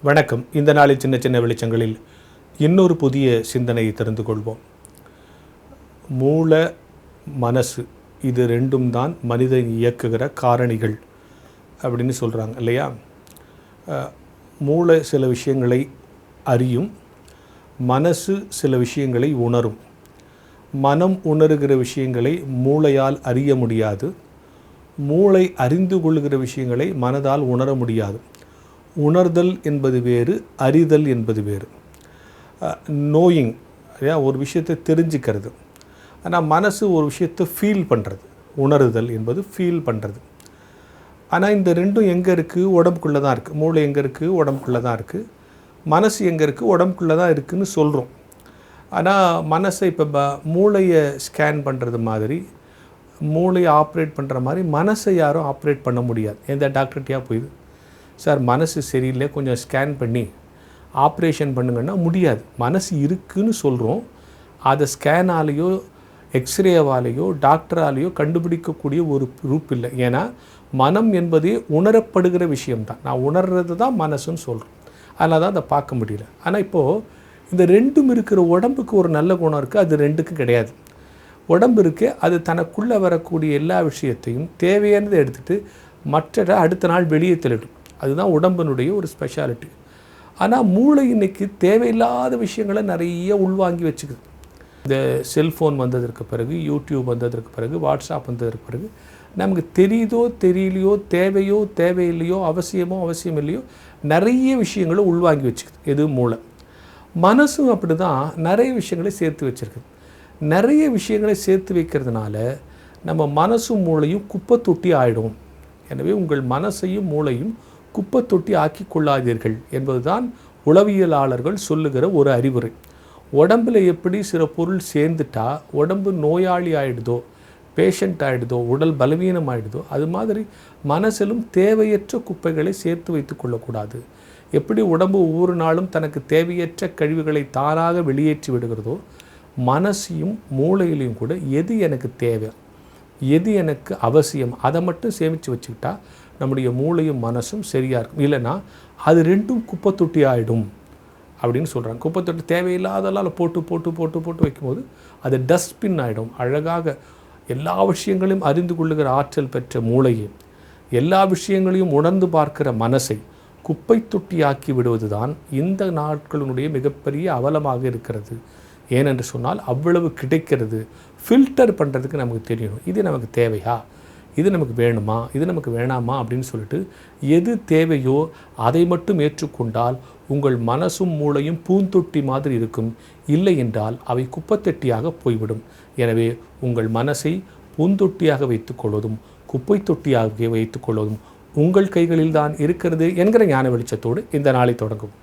வணக்கம். இந்த நாளில் சின்ன சின்ன வெளிச்சங்களில் இன்னொரு புதிய சிந்தனையை தெரிந்து கொள்வோம். மூளை, மனசு இது ரெண்டும் தான் மனிதன் இயக்குகிற காரணிகள் அப்படின்னு சொல்கிறாங்க இல்லையா? மூளை சில விஷயங்களை அறியும், மனசு சில விஷயங்களை உணரும். மனம் உணர்கிற விஷயங்களை மூளையால் அறிய முடியாது, மூளை அறிந்து கொள்கிற விஷயங்களை மனதால் உணர முடியாது. உணர்தல் என்பது வேறு, அறிதல் என்பது வேறு. நோயிங் ஒரு விஷயத்தை தெரிஞ்சுக்கிறது, ஆனால் மனசு ஒரு விஷயத்தை ஃபீல் பண்ணுறது. உணருதல் என்பது ஃபீல் பண்ணுறது. ஆனால் இந்த ரெண்டும் எங்கே இருக்குது? உடம்புக்குள்ளே தான் இருக்குது. மூளை எங்கே இருக்குது? உடம்புக்குள்ளே தான் இருக்குது. மனசு எங்கே இருக்குது? உடம்புக்குள்ளே தான் இருக்குதுன்னு சொல்கிறோம். ஆனால் மனசை இப்போ மூளையை ஸ்கேன் பண்ணுறது மாதிரி, மூளையை ஆப்ரேட் பண்ணுற மாதிரி மனசை யாரும் ஆப்ரேட் பண்ண முடியாது. எந்த டாக்டர்கிட்டையா போய் சார் மனசு சரியில்லை, கொஞ்சம் ஸ்கேன் பண்ணி ஆப்ரேஷன் பண்ணுங்கன்னா முடியாது. மனசு இருக்குதுன்னு சொல்கிறோம், அதை ஸ்கேனாலேயோ எக்ஸ்ரேவாலேயோ டாக்டராலேயோ கண்டுபிடிக்கக்கூடிய ஒரு ப்ரூஃப் இல்லை. ஏன்னா மனம் என்பதே உணரப்படுகிற விஷயம்தான். நான் உணர்றது தான் மனசுன்னு சொல்கிறோம், அதனால் தான் அதை பார்க்க முடியல. ஆனால் இப்போது இந்த ரெண்டும் இருக்கிற உடம்புக்கு ஒரு நல்ல குணம் இருக்குது, அது ரெண்டுக்கும் கிடையாது. உடம்பு இருக்குது, அது தனக்குள்ளே வரக்கூடிய எல்லா விஷயத்தையும் தேவையானதை எடுத்துகிட்டு மற்ற அடுத்த நாள் வெளியே தள்ளிடும். அதுதான் உடம்பினுடைய ஒரு ஸ்பெஷாலிட்டி. ஆனால் மூளை இன்றைக்கி தேவையில்லாத விஷயங்களை நிறைய உள்வாங்கி வச்சுக்குது. இந்த செல்ஃபோன் வந்ததற்கு பிறகு, யூடியூப் வந்ததற்கு பிறகு, வாட்ஸ்அப் வந்ததற்கு பிறகு நமக்கு தெரியுதோ தெரியலையோ, தேவையோ தேவையில்லையோ, அவசியமோ அவசியம் இல்லையோ, நிறைய விஷயங்களை உள்வாங்கி வச்சுக்குது. எது? மூளை. மனசும் அப்படி தான் நிறைய விஷயங்களை சேர்த்து வச்சுருக்குது. நிறைய விஷயங்களை சேர்த்து வைக்கிறதுனால நம்ம மனசும் மூளையும் குப்பை தொட்டி ஆகிடும். எனவே உங்கள் மனசையும் மூளையும் குப்பை தொட்டி ஆக்கி கொள்ளாதீர்கள் என்பதுதான் உளவியலாளர்கள் சொல்லுகிற ஒரு அறிவுரை. உடம்பில் எப்படி சில பொருள் சேர்ந்துட்டா உடம்பு நோயாளி ஆகிடுதோ, பேஷண்ட் ஆகிடுதோ, உடல் பலவீனம் ஆகிடுதோ, அது மாதிரி மனசிலும் தேவையற்ற குப்பைகளை சேர்த்து வைத்து கொள்ளக்கூடாது. எப்படி உடம்பு ஒவ்வொரு நாளும் தனக்கு தேவையற்ற கழிவுகளை தானாக வெளியேற்றி விடுகிறதோ, மனசையும் மூளையிலையும் கூட எது எனக்கு தேவை, எது எனக்கு அவசியம், அதை மட்டும் சேமித்து வச்சுக்கிட்டா நம்முடைய மூளையும் மனசும் சரியாக இருக்கும். இல்லைன்னா அது ரெண்டும் குப்பை தொட்டி ஆகிடும் அப்படின்னு சொல்கிறாங்க. குப்பை தொட்டி தேவையில்லாதெல்லாம் போட்டு போட்டு போட்டு போட்டு வைக்கும்போது அது டஸ்ட்பின் ஆகிடும். அழகாக எல்லா விஷயங்களையும் அறிந்து கொள்ளுகிற ஆற்றல் பெற்ற மூளையை, எல்லா விஷயங்களையும் உணர்ந்து பார்க்கிற மனசை குப்பை தொட்டியாக்கி விடுவது தான் இந்த நாட்களினுடைய மிகப்பெரிய அவலமாக இருக்கிறது. ஏனென்று சொன்னால் அவ்வளவு கிடைக்கிறது. ஃபில்டர் பண்ணுறதுக்கு நமக்கு தெரியணும். இது நமக்கு தேவையா, இது நமக்கு வேணுமா, இது நமக்கு வேணாமா அப்படின்னு சொல்லிட்டு எது தேவையோ அதை மட்டும் ஏற்றுக்கொண்டால் உங்கள் மனசும் மூளையும் பூந்தொட்டி மாதிரி இருக்கும். இல்லை என்றால் அவை குப்பைத்தொட்டியாக போய்விடும். எனவே உங்கள் மனசை பூந்தொட்டியாக வைத்துக்கொள்வதும் குப்பை தொட்டியாக வைத்துக்கொள்வதும் உங்கள் கைகளில் தான் இருக்கிறது என்கிற ஞான வெளிச்சத்தோடு இந்த நாளை தொடங்கும்.